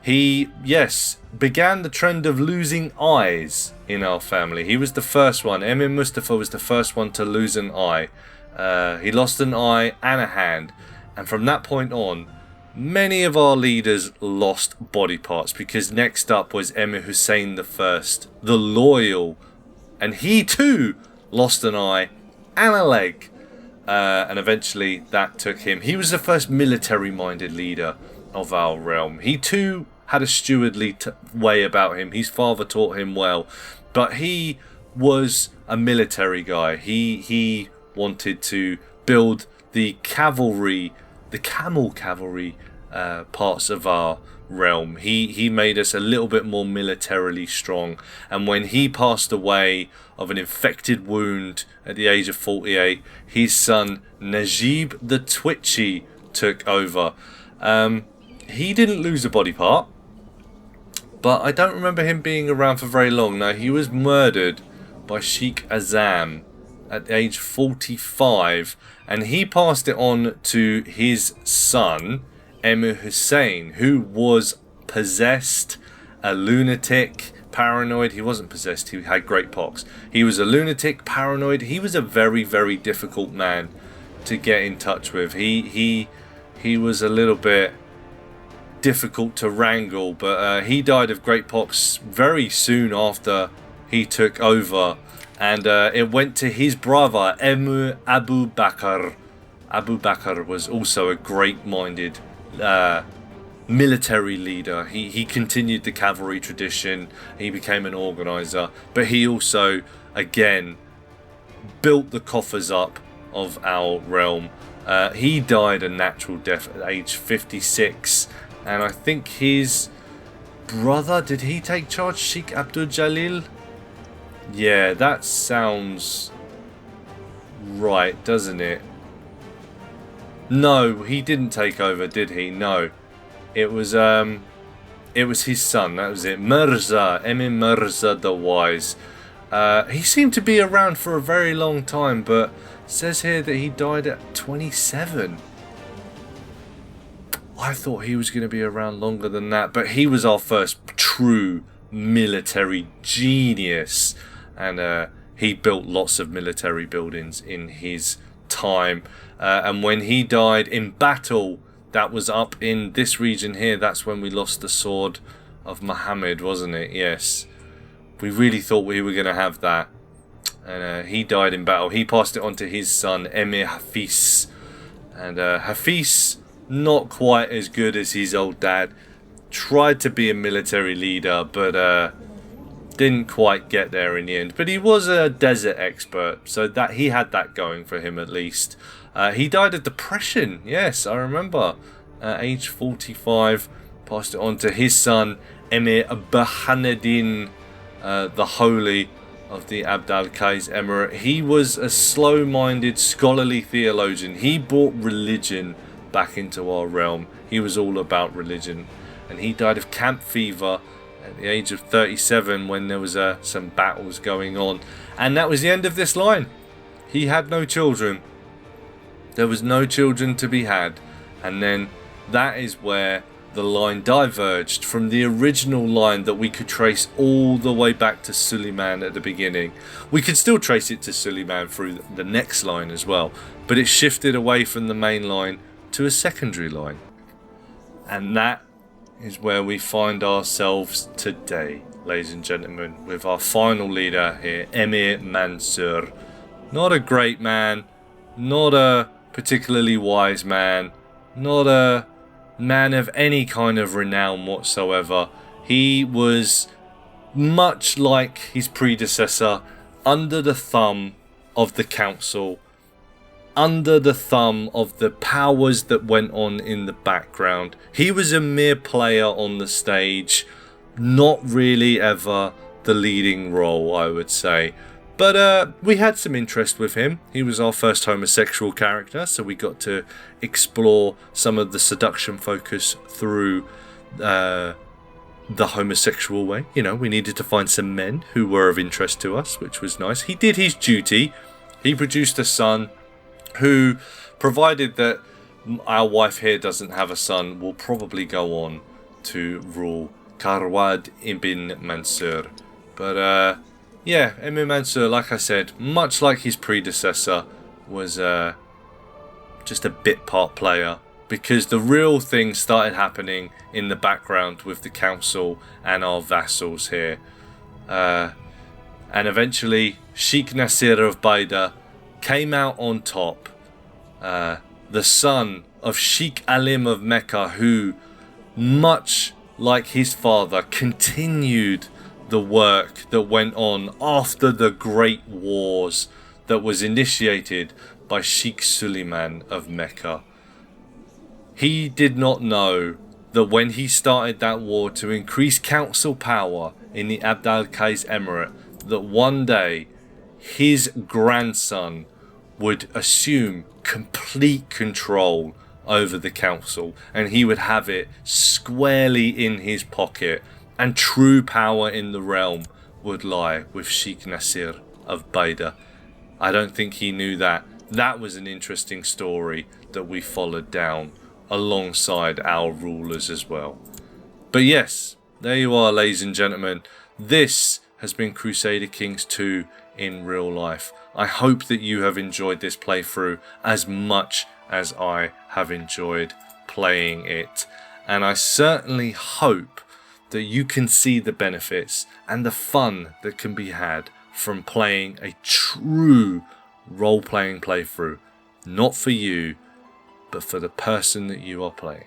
he, yes, began the trend of losing eyes in our family. He was the first one. Emir Mustafa was the first one to lose an eye. He lost an eye and a hand, and from that point on, many of our leaders lost body parts, because next up was Emir Hussein I, the Loyal, and he too lost an eye and a leg, and eventually that took him. He was the first military-minded leader of our realm. He too had a stewardly way about him. His father taught him well, but he was a military guy. He wanted to build the cavalry, the camel cavalry parts of our realm. He made us a little bit more militarily strong, and when he passed away of an infected wound at the age of 48, his son Najib the Twitchy took over. He didn't lose a body part, but I don't remember him being around for very long. Now, he was murdered by Sheikh Azam at age 45, and he passed it on to his son Emir Hussein, who was possessed, a lunatic, paranoid. He wasn't possessed, he had great pox. He was a lunatic, paranoid. He was a very, very difficult man to get in touch with. He was a little bit difficult to wrangle, but he died of great pox very soon after he took over, and it went to his brother Emir Abu Bakr. Abu Bakr was also a great-minded military leader. He continued the cavalry tradition. He became an organizer, but he also again built the coffers up of our realm. He died a natural death at age 56, and I think his brother, did he take charge? Sheikh Abdul Jalil? Yeah, that sounds right, doesn't it? No, he didn't take over, did he? No. It was his son, that was it. Mirza, Emir Mirza the Wise. He seemed to be around for a very long time, but it says here that he died at 27. I thought he was going to be around longer than that, but he was our first true military genius, and he built lots of military buildings in his time. And when he died in battle, that was up in this region here. That's when we lost the sword of Muhammad, wasn't it? Yes. We really thought we were going to have that. And he died in battle. He passed it on to his son, Emir Hafiz. And Hafiz, not quite as good as his old dad. Tried to be a military leader, but didn't quite get there in the end. But he was a desert expert, so that he had that going for him at least. He died of depression. Yes, I remember. Age 45, passed it on to his son, Emir Bahanuddin, the Holy of the Abd al-Qais Emirate. He was a slow-minded, scholarly theologian. He brought religion back into our realm. He was all about religion, and he died of camp fever at the age of 37 when there was some battles going on, and that was the end of this line. He had no children. There was no children to be had, and then that is where the line diverged from the original line that we could trace all the way back to Suleiman at the beginning. We could still trace it to Suleiman through the next line as well, but it shifted away from the main line to a secondary line. And that is where we find ourselves today, ladies and gentlemen, with our final leader here, Emir Mansur. Not a great man, not a particularly wise man, not a man of any kind of renown whatsoever. He was, much like his predecessor, under the thumb of the council, under the thumb of the powers that went on in the background. He was a mere player on the stage, not really ever the leading role, I would say. But we had some interest with him. He was our first homosexual character, so we got to explore some of the seduction focus through the homosexual way. You know, we needed to find some men who were of interest to us, which was nice. He did his duty. He produced a son who, provided that our wife here doesn't have a son, will probably go on to rule Karwad ibn Mansur. But yeah, Emir Mansur, like I said, much like his predecessor, was just a bit part player, because the real thing started happening in the background with the council and our vassals here. And eventually, Sheikh Nasir of Baida came out on top. The son of Sheikh Alim of Mecca, who, much like his father, continued the work that went on after the great wars that was initiated by Sheikh Suleiman of Mecca. He did not know that when he started that war to increase council power in the Abd al-Qais Emirate, that one day his grandson would assume complete control over the council, and he would have it squarely in his pocket, and true power in the realm would lie with Sheikh Nasir of Baida. I don't think he knew that. That was an interesting story that we followed down alongside our rulers as well. But yes, there you are, ladies and gentlemen. This has been Crusader Kings 2 in real life. I hope that you have enjoyed this playthrough as much as I have enjoyed playing it. And I certainly hope that you can see the benefits and the fun that can be had from playing a true role-playing playthrough. Not for you, but for the person that you are playing.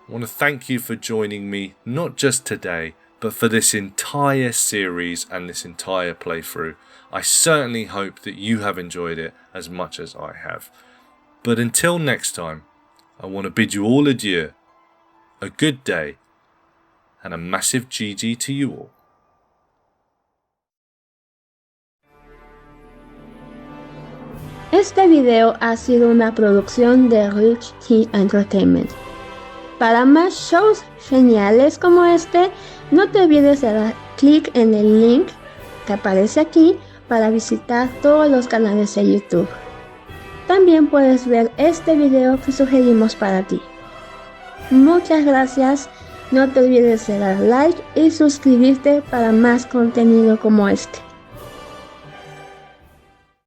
I want to thank you for joining me, not just today, but for this entire series and this entire playthrough. I certainly hope that you have enjoyed it as much as I have. But until next time, I want to bid you all adieu, a good day, and a massive GG to you all. Este video ha sido una producción de Rich Key Entertainment. Para más shows geniales como este, no te olvides de dar clic en el link que aparece aquí para visitar todos los canales de YouTube. También puedes ver este video que sugerimos para ti. Muchas gracias. No te olvides de dar like y suscribirte para más contenido como este.